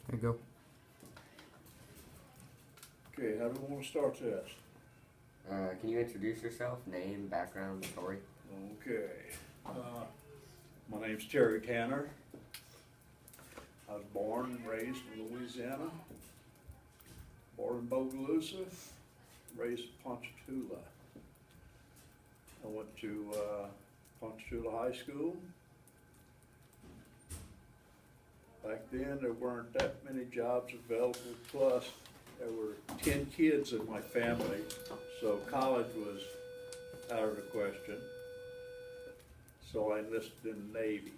There you go. Okay, how do we want to start this? Can you introduce yourself? Name, background, story? Okay. My name's Terry Tanner. I was born and raised in Louisiana. Born in Bogalusa, raised in Ponchatoula. I went to Ponchatoula High School. Back then, there weren't that many jobs available, plus there were 10 kids in my family, so college was out of the question. So I enlisted in the Navy.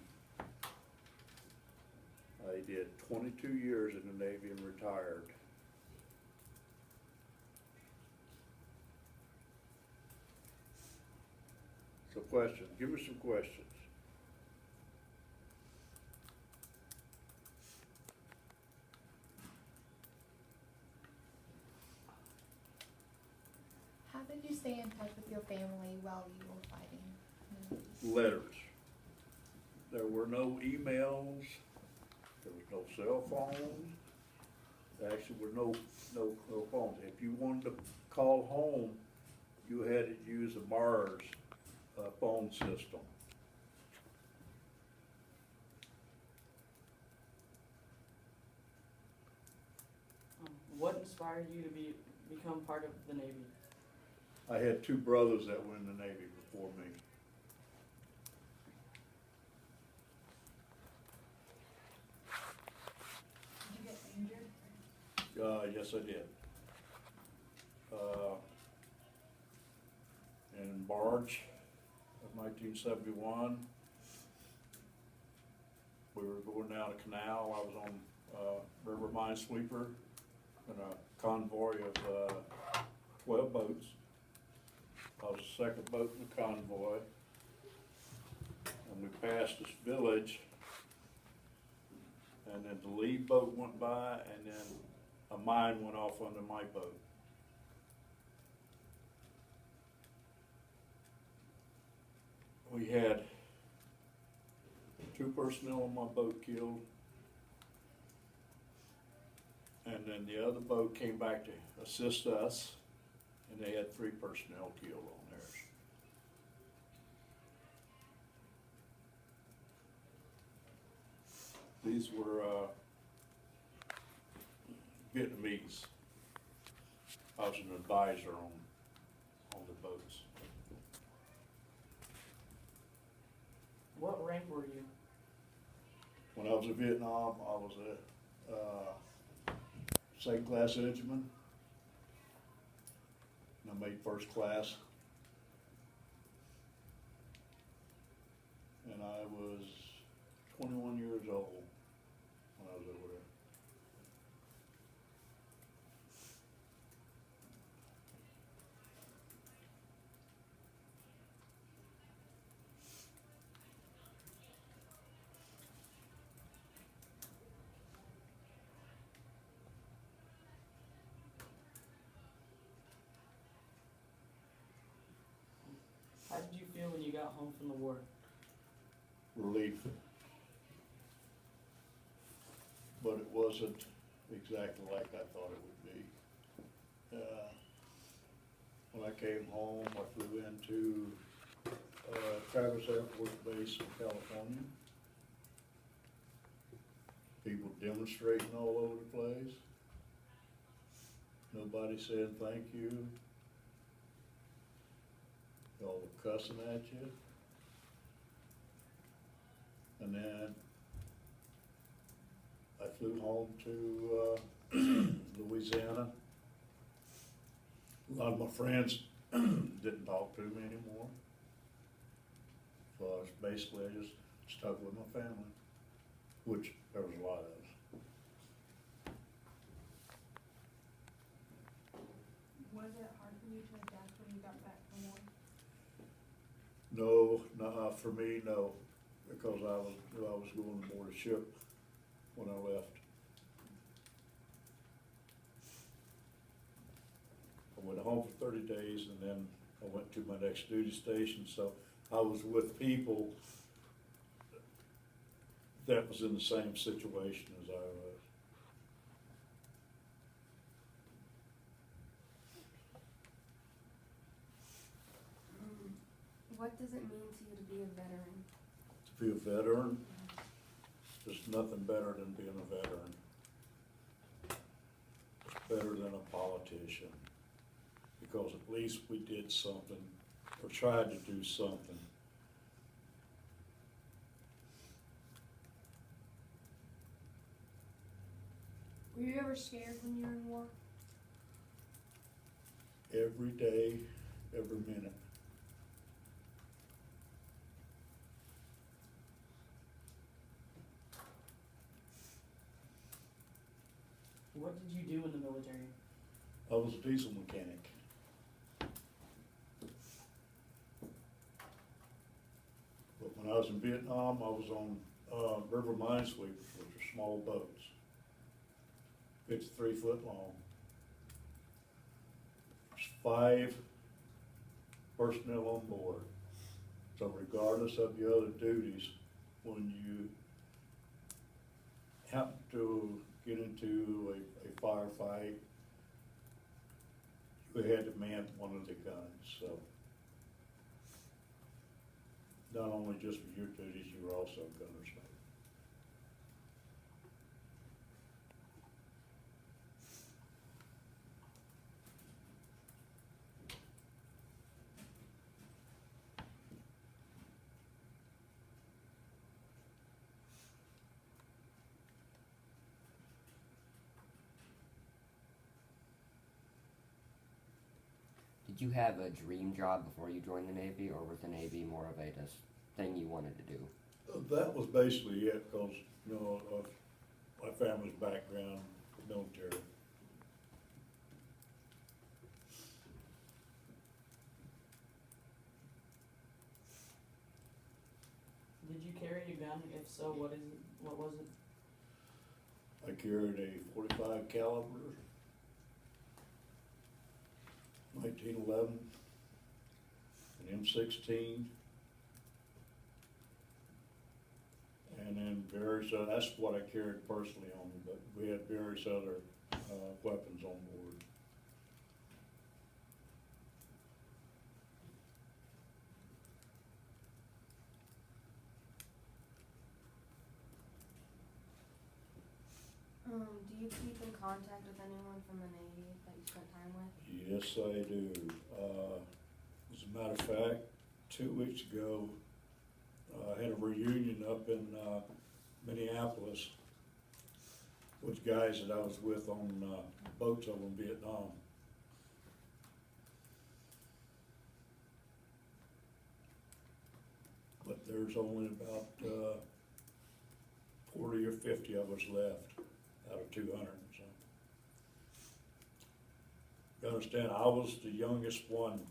I did 22 years in the Navy and retired. So questions, give me some questions. How did you stay in touch with your family while you were fighting? Letters. There were no emails, there was no cell phones. There actually were no phones. If you wanted to call home, you had to use a Mars phone system. What inspired you to become part of the Navy? I had two brothers that were in the Navy before me. Did you get injured? Yes, I did. In March of 1971, we were going down a canal. I was on river minesweeper in a convoy of 12 boats. I was the second boat in the convoy, and we passed this village, and then the lead boat went by, and then a mine went off under my boat. We had 2 personnel on my boat killed, and then the other boat came back to assist us, and they had 3 personnel killed on theirs. These were Vietnamese. I was an advisor on the boats. What rank were you? When I was in Vietnam, I was a second class engineman. And I made first class. And I was 21 years old when I was over there. How did you feel when you got home from the war? Relief. But it wasn't exactly like I thought it would be. When I came home, I flew into Travis Air Force Base in California. People demonstrating all over the place. Nobody saying thank you. Y'all were cussing at you. And then I flew home to Louisiana. A lot of my friends didn't talk to me anymore. So I was basically just stuck with my family, which there was a lot of. Was it hard for you to adapt when you got back from war? No, for me, no, because I was going aboard a ship when I left. I went home for 30 days, and then I went to my next duty station, so I was with people that was in the same situation as I was. What does it mean to you to be a veteran? To be a veteran, there's nothing better than being a veteran. It's better than a politician, because at least we did something, or tried to do something. Were you ever scared when you were in war? Every day, every minute. What did you do in the military? I was a diesel mechanic. But when I was in Vietnam, I was on river minesweepers, which are small boats, 53 foot long. There's 5 personnel on board. So regardless of your other duties, when you happen to get into a firefight, you had to man one of the guns. So not only just for your duties, you were also a gunner's mate. Did you have a dream job before you joined the Navy, or was the Navy more of a just thing you wanted to do? That was basically it, because, you know, of my family's background, military. Did you carry a gun? If so, what was it? I carried a 45 caliber, 1911, an M16, and then various, that's what I carried personally on me, but we had various other weapons on board. Do you keep in contact with anyone from the Navy that you spent time with? Yes, I do. As a matter of fact, 2 weeks ago, I had a reunion up in Minneapolis with guys that I was with on boats over in Vietnam. But there's only about 40 or 50 of us left out of 200. So. You understand, I was the youngest one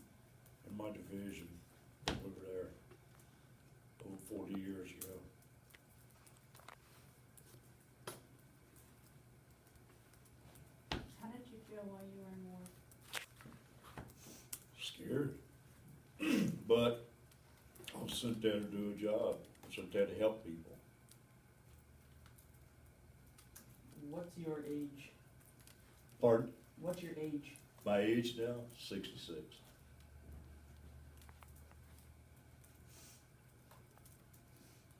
in my division when we were there over 40 years ago. How did you feel while you were in war? Scared. But I was sent there to do a job. I was sent there to help people. What's your age? Pardon? What's your age? My age now, 66.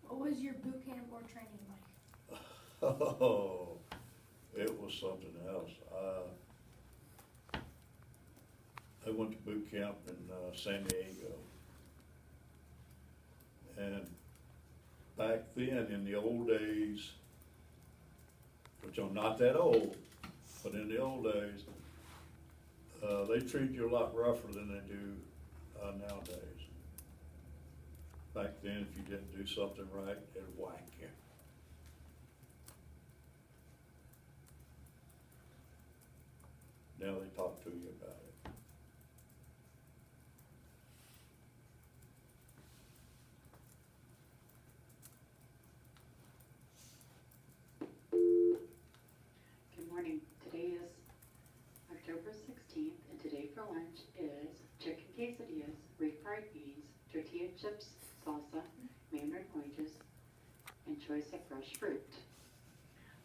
What was your boot camp or training like? Oh, it was something else. I went to boot camp in San Diego. And back then, in the old days, which I'm not that old, but in the old days, they treat you a lot rougher than they do nowadays. Back then, if you didn't do something right, they'd whack you. Now they talk to you about it. Good morning. Today is October 16th, and today for lunch is chicken quesadillas, refried beans, tortilla chips, salsa, mandarin oranges, and choice of fresh fruit.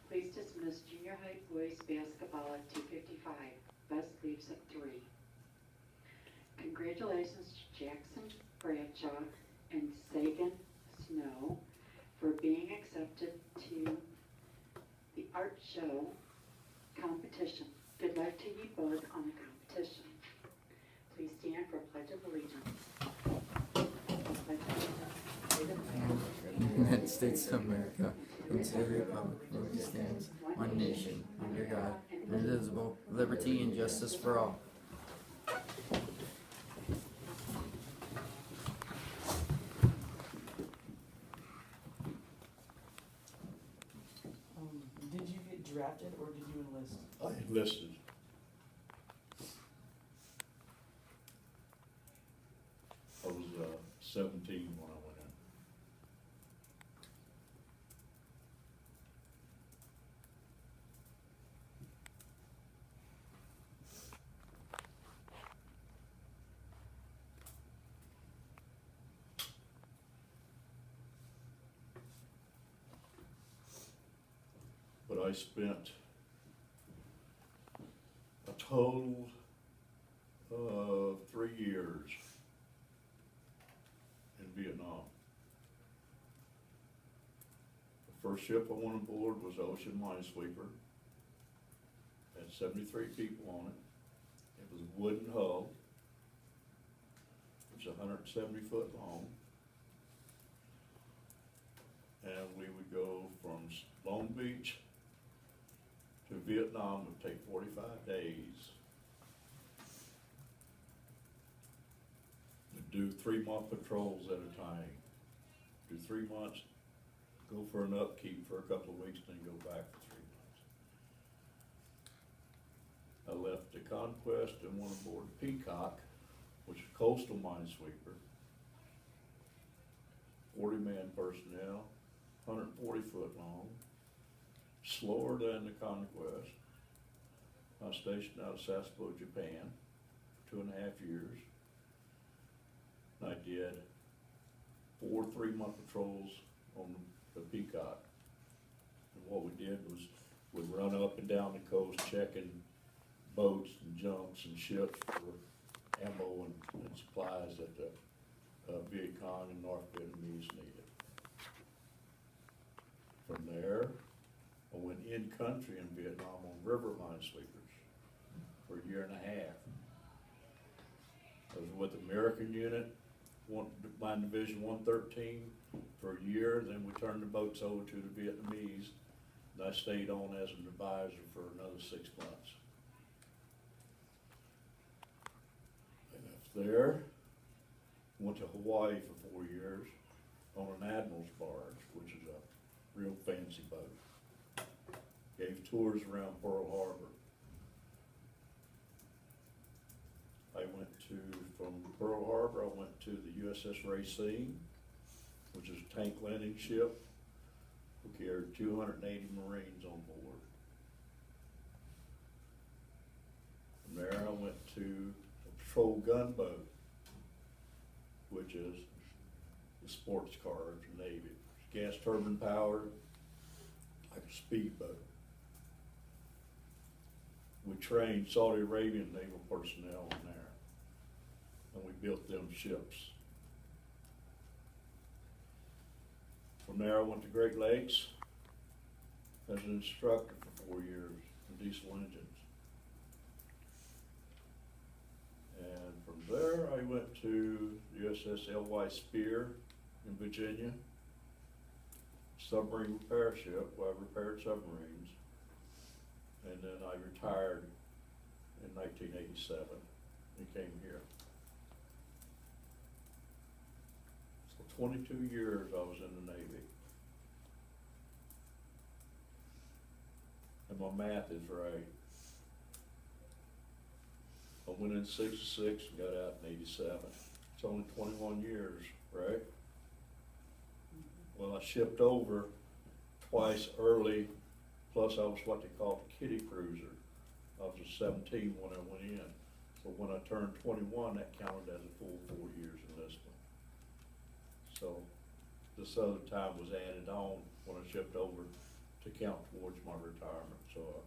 Please dismiss junior high boys basketball at 2:55. Bus leaves at 3. Congratulations to Jackson Bradshaw, art show competition. Good luck to you both on the competition. Please stand for Pledge of Allegiance. Pledge of Allegiance. United States of America, and to the republic for which it stands, one nation, under God, indivisible, with liberty and justice for all. Did you get drafted or did you enlist? I enlisted. I was 17 when I went in. But I spent a total of 3 years in Vietnam. The first ship I went aboard was Ocean Minesweeper. Had 73 people on it. It was a wooden hull. It was 170 foot long. And we would go from Long Beach to Vietnam. It would take 45 days. We'd do 3-month patrols at a time. Do 3 months, go for an upkeep for a couple of weeks, then go back for 3 months. I left the Conquest and went aboard Peacock, which is coastal minesweeper. 40-man personnel, 140 foot long, slower than the Conquest. I was stationed out of Sasebo, Japan, 2.5 years. I did 4 3-month patrols on the Peacock. And what we did was we'd run up and down the coast checking boats and junks and ships for ammo and supplies that the Viet Cong and North Vietnamese needed. From there, I went in country in Vietnam on river minesweepers for 1.5 years. I was with the American unit, Mine Division 113 for 1 year, then we turned the boats over to the Vietnamese, and I stayed on as an advisor for another 6 months. I left there, went to Hawaii for 4 years on an admiral's barge, which is a real fancy boat. Gave tours around Pearl Harbor. I went from Pearl Harbor, I went to the USS Racine, which is a tank landing ship. We carried 280 Marines on board. From there I went to a patrol gunboat, which is the sports car of the Navy. It's gas turbine powered, like a speedboat. We trained Saudi Arabian naval personnel on there, and we built them ships. From there I went to Great Lakes as an instructor for 4 years in diesel engines. And from there I went to the USS L.Y. Spear in Virginia, submarine repair ship where I repaired submarines. And then I retired in 1987 and came here. So 22 years I was in the Navy. And my math is right. I went in 66 and got out in 87. It's only 21 years, right? Well, I shipped over twice early, plus I was what they call a kitty cruiser. I was 17 when I went in. So when I turned 21, that counted as a full 4 years enlistment. So this other time was added on when I shipped over to count towards my retirement. So